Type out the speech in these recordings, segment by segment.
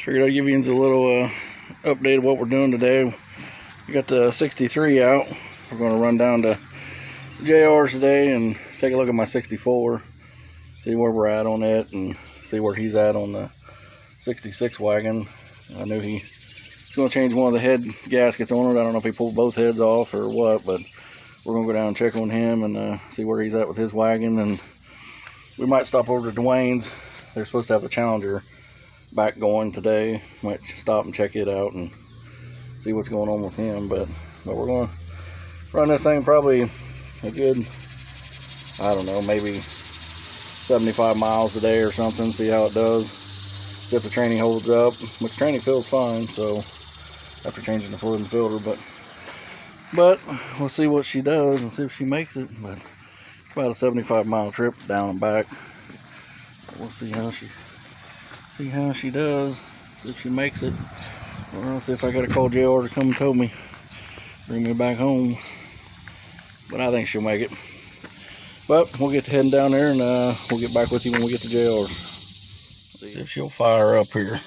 Figured I'd give you a little update of what we're doing today. We got the 63 out. We're going to run down to JR's today and take a look at my 64, see where we're at on it, and see where he's at on the 66 wagon. I knew he's going to change one of the head gaskets on it. I don't know if he pulled both heads off or what, but we're going to go down and check on him and see where he's at with his wagon. And we might stop over to Dwayne's. They're supposed to have the Challenger back going today. Might stop and check it out and see what's going on with him, but we're going to run this thing probably a good, I don't know, maybe 75 miles a day or something, see how it does, see if the training holds up, which training feels fine, so after changing the fluid and filter, but we'll see what she does and see if she makes it. But it's about a 75-mile trip down and back. We'll see how she does, see if she makes it. I'll see if I gotta call JR to come and tow me, bring me back home. But I think she'll make it. But we'll get to heading down there and we'll get back with you when we get to JR's. See if she'll fire up here.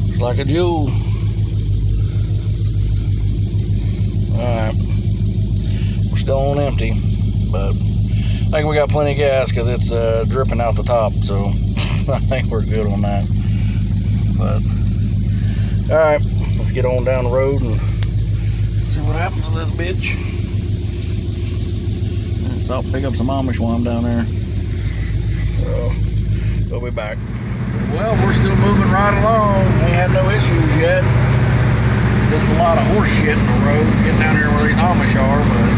It's like a jewel. Alright. Still on empty, but I think we got plenty of gas because it's dripping out the top, so I think we're good on that. But all right, let's get on down the road and see what happens with this bitch. And stop and pick up some Amish while I'm down there. So we'll be back. Well, we're still moving right along. We had no issues yet. Just a lot of horse shit in the road getting down here where these Amish are, but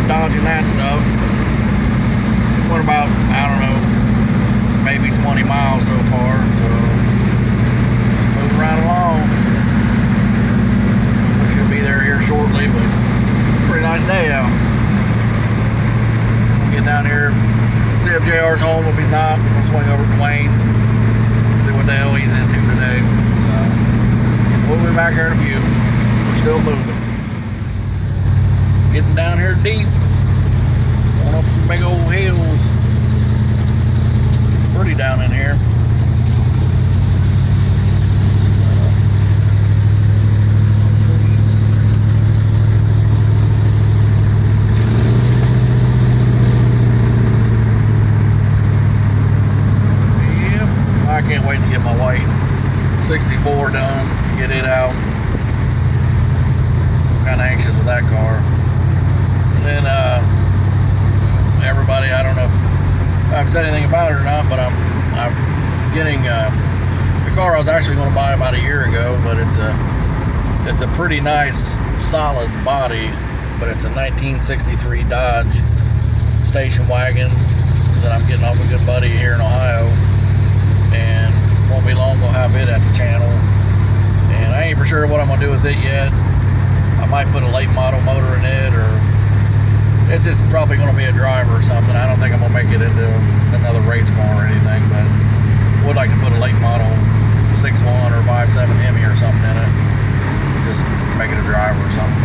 dodging that stuff. What about, I don't know, maybe 20 miles so far, so just moving right along. We should be there here shortly, but pretty nice day out. Get down here, see if JR's home. If he's not, we'll swing over to Dwayne's and see what the hell he's into today. So we'll be back here in a few. We're still moving. Getting down here deep, going up some big old hills. It's pretty down in here. Yep, I can't wait to get my white 64 done, get it out. I'm kind of anxious with that car. And everybody, I don't know if I've said anything about it or not, but I'm getting the car I was actually going to buy about a year ago, but it's a pretty nice solid body, but it's a 1963 Dodge station wagon that I'm getting off a good buddy here in Ohio, and won't be long we'll have it at the channel. And I ain't for sure what I'm going to do with it yet. I might put a late model motor in it, or it's just probably going to be a driver or something. I don't think I'm going to make it into another race car or anything, but would like to put a late model 6.1 or 5.7 Hemi or something in it. Just make it a driver or something.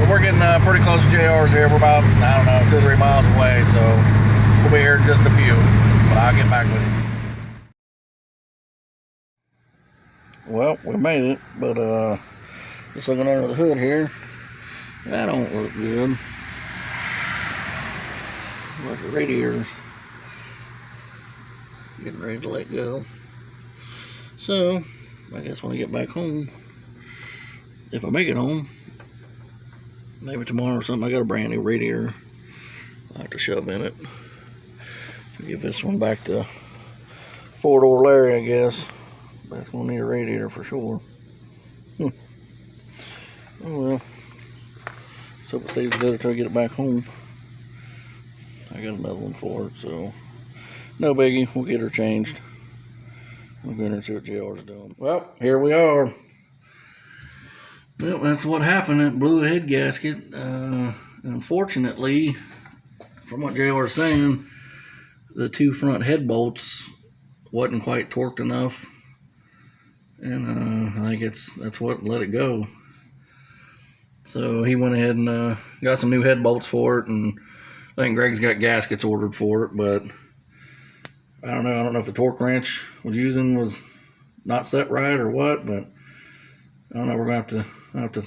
But we're getting pretty close to JR's here. We're about, I don't know, 2 or 3 miles away, so we'll be here in just a few. But I'll get back with you. Well, we made it, but just looking under the hood here. That don't look good. Like the radiator's getting ready to let go. So, I guess when I get back home, if I make it home, maybe tomorrow or something, I got a brand new radiator I have to shove in it. Give this one back to 4-door Larry, I guess. But it's going to need a radiator for sure. Oh well. So it stays together till I get it back home. I got another one for it, so no biggie. We'll get her changed. We'll go in and see what JR's doing. Well, here we are. Well, that's what happened. It blew the head gasket. Unfortunately, from what JR's saying, the two front head bolts wasn't quite torqued enough, and I think that's what let it go. So he went ahead and got some new head bolts for it, and I think Greg's got gaskets ordered for it, but I don't know if the torque wrench was using was not set right or what, but I don't know. We're gonna have to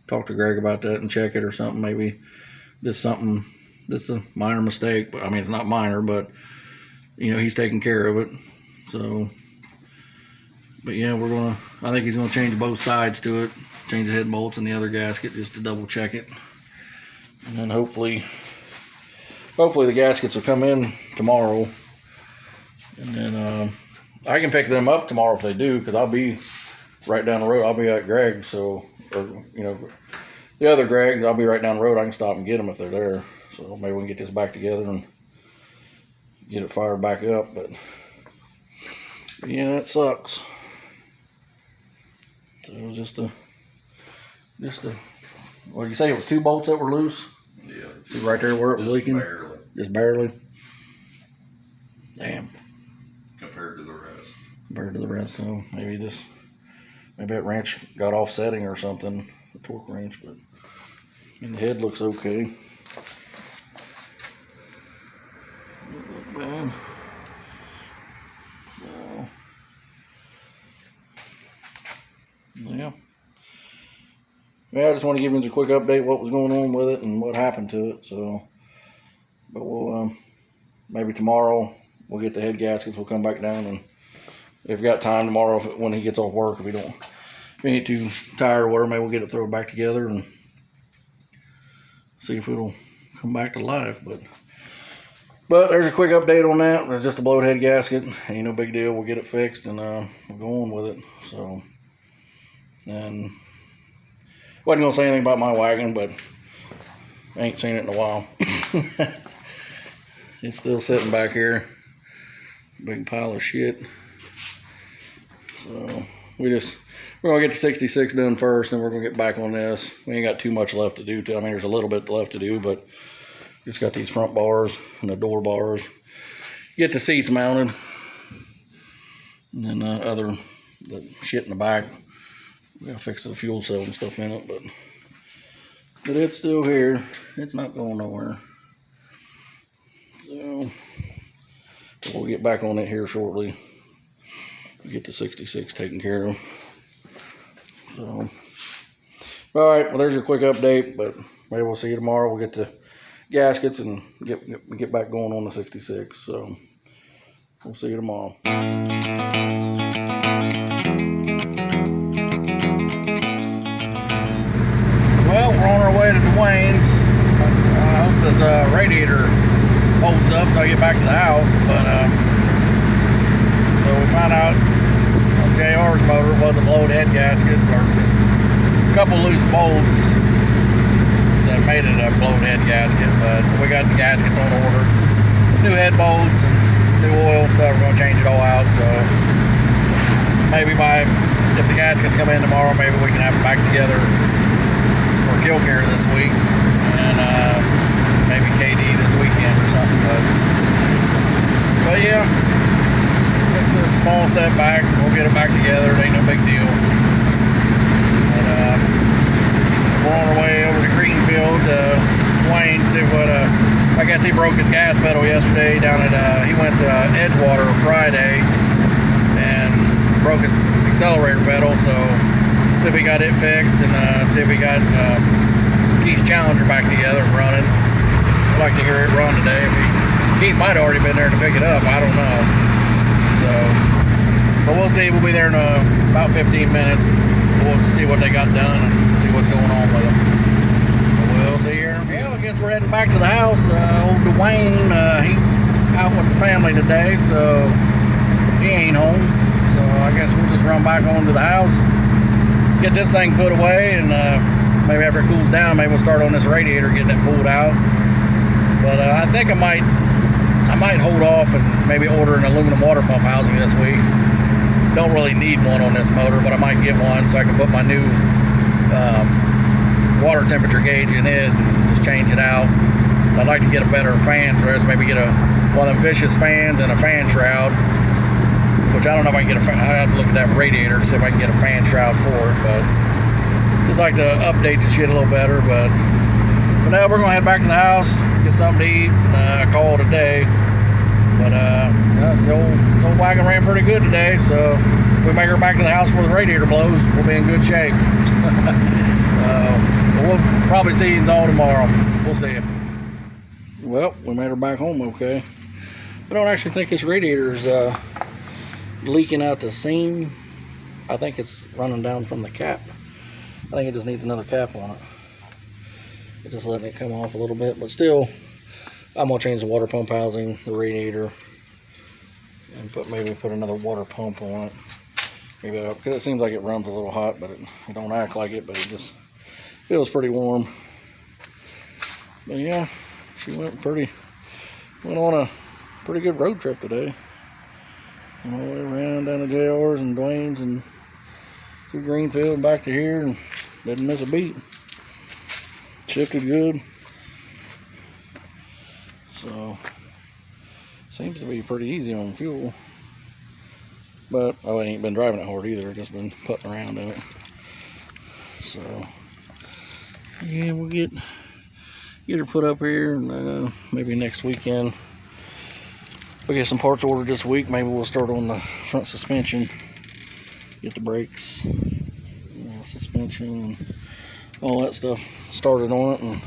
talk to Greg about that and check it or something. Maybe this is a minor mistake, but I mean, it's not minor, but you know, he's taking care of it. So, but yeah, I think he's gonna change both sides to it, change the head bolts and the other gasket just to double check it. And then hopefully the gaskets will come in tomorrow. And then I can pick them up tomorrow if they do, because I'll be right down the road. I'll be at Greg's, so, or, you know, the other Greg's, I'll be right down the road. I can stop and get them if they're there. So maybe we can get this back together and get it fired back up. But yeah, it sucks. So it was just a, what did you say? It was 2 bolts that were loose? Yeah. Right there where it was leaking? Barely. Just barely? Damn. Compared to the rest. Compared to the rest, so maybe that wrench got off setting or something, the torque wrench, but and the head looks okay. Doesn't look bad. So, yeah. Yeah, I just want to give you a quick update what was going on with it and what happened to it. So, but we'll maybe tomorrow we'll get the head gaskets. We'll come back down, and if we got time tomorrow, when he gets off work, if he ain't too tired or whatever, maybe we'll get it thrown back together and see if it'll come back to life. But there's a quick update on that. It's just a blowed head gasket. Ain't no big deal. We'll get it fixed, and we'll go on with it. So, and wasn't gonna say anything about my wagon, but I ain't seen it in a while. It's still sitting back here, big pile of shit. So we're gonna get the 66 done first, and we're gonna get back on this. We ain't got too much left to do. I mean, there's a little bit left to do, but just got these front bars and the door bars. Get the seats mounted, and then the shit in the back. We gotta fix the fuel cell and stuff in it, but it's still here. It's not going nowhere. So we'll get back on it here shortly. Get the 66 taken care of. So, all right. Well, there's your quick update. But maybe we'll see you tomorrow. We'll get the gaskets and get back going on the 66. So we'll see you tomorrow. Well, we're on our way to Dwayne's. I hope this radiator holds up till I get back to the house. But so we found out on JR's motor it was a blowed head gasket, or just a couple loose bolts that made it a blowed head gasket. But we got the gaskets on order, new head bolts and new oil and stuff. We're gonna change it all out. So maybe if the gaskets come in tomorrow, maybe we can have them back together for kill care this week, and maybe KD this weekend or something. But yeah, it's a small setback. We'll get it back together. It ain't no big deal. But we're on our way over to Greenfield, Wayne, see what. I guess he broke his gas pedal yesterday down at. He went to Edgewater Friday and broke his accelerator pedal. So see if we got it fixed, and see if we got Keith's Challenger back together and running. I'd like to hear it run today. Keith might have already been there to pick it up. I don't know. So, but we'll see. We'll be there in about 15 minutes. We'll see what they got done and see what's going on with them. But we'll see here. Well, I guess we're heading back to the house. Old Dwayne, he's out with the family today, so he ain't home. So I guess we'll just run back on to the house, get this thing put away, and maybe after it cools down, maybe we'll start on this radiator, getting it pulled out. But I think I might I might hold off and maybe order an aluminum water pump housing this week. Don't really need one on this motor, but I might get one so I can put my new water temperature gauge in it and just change it out. I'd like to get a better fan for this, maybe get one of them vicious fans and a fan shroud, which I don't know if I can get I have to look at that radiator to see if I can get a fan shroud for it, but just like to update the shit a little better. But now we're gonna head back to the house, get something to eat, and call it a day. But the old wagon ran pretty good today, so if we make her back to the house before the radiator blows, we'll be in good shape. We'll probably see you all tomorrow. We'll see you. Well, we made her back home okay. I don't actually think this radiator is leaking out the seam. I think it's running down from the cap. I think it just needs another cap on it. It's just letting it come off a little bit, but still, I'm gonna change the water pump housing, the radiator, and maybe put another water pump on it. Maybe because it seems like it runs a little hot, but it don't act like it, but it just feels pretty warm. But yeah, she went on a pretty good road trip today. All the way around down to JR's and Dwayne's and through Greenfield and back to here, and didn't miss a beat. Shifted good. So seems to be pretty easy on fuel. But I ain't been driving it hard either, just been putting around in it. So yeah, we'll get her put up here, and maybe next weekend we'll get some parts ordered this week. Maybe we'll start on the front suspension, get the brakes, suspension, and all that stuff started on it, and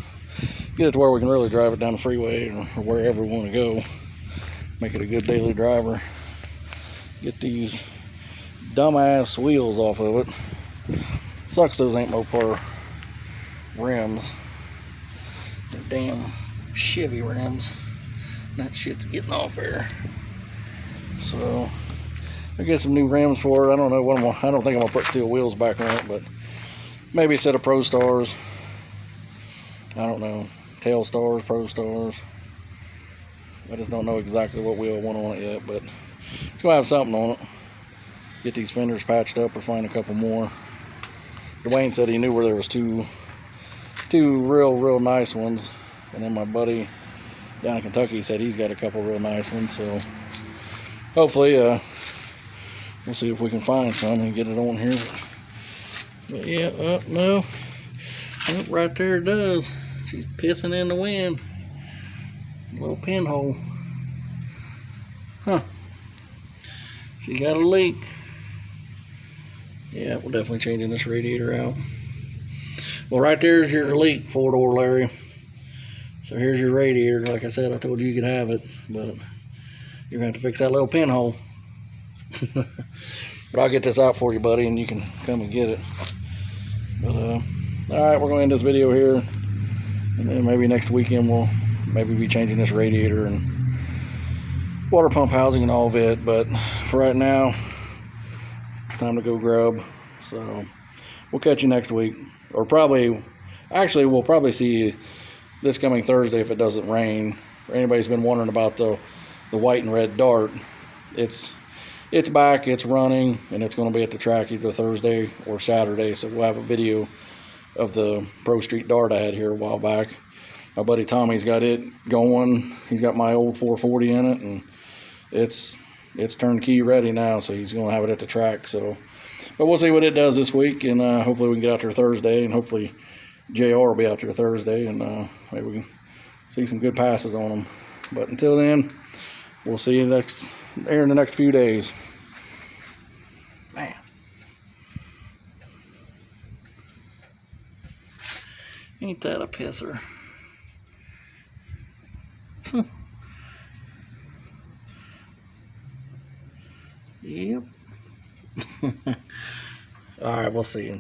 get it to where we can really drive it down the freeway or wherever we want to go. Make it a good daily driver. Get these dumbass wheels off of it. Sucks those ain't Mopar rims. They're damn Chevy rims. That shit's getting off there. So I get some new rims for it. I don't know what I don't think I'm gonna put steel wheels back on it, but maybe a set of Pro Stars. I don't know. Tail Stars, Pro Stars. I just don't know exactly what wheel I want on it yet, but it's gonna have something on it. Get these fenders patched up or find a couple more. Dwayne said he knew where there was two real nice ones, and then my buddy down in Kentucky said he's got a couple real nice ones. So hopefully we'll see if we can find some and get it on here. But yeah, no, right there it does. She's pissing in the wind. Little pinhole. Huh. She got a leak. Yeah, we're definitely changing this radiator out. Well, right there's your leak, 4-door Larry. So here's your radiator. Like I said, I told you could have it, but you're gonna have to fix that little pinhole. But I'll get this out for you, buddy, and you can come and get it. But all right, we're gonna end this video here, and then maybe next weekend we'll maybe be changing this radiator and water pump housing and all of it. But for right now, it's time to go grub. So we'll catch you next week, or actually we'll probably see you this coming Thursday if it doesn't rain. For anybody's been wondering about the white and red dart, it's back, it's running, and it's going to be at the track either Thursday or Saturday. So we'll have a video of the Pro Street dart I had here a while back. My buddy Tommy's got it going. He's got my old 440 in it, and it's turnkey ready now, so he's going to have it at the track. So, but we'll see what it does this week, and hopefully we can get out there Thursday, and hopefully JR will be out there Thursday, and maybe we can see some good passes on them. But until then, we'll see you in the next few days. Man. Ain't that a pisser? Yep. All right, we'll see you.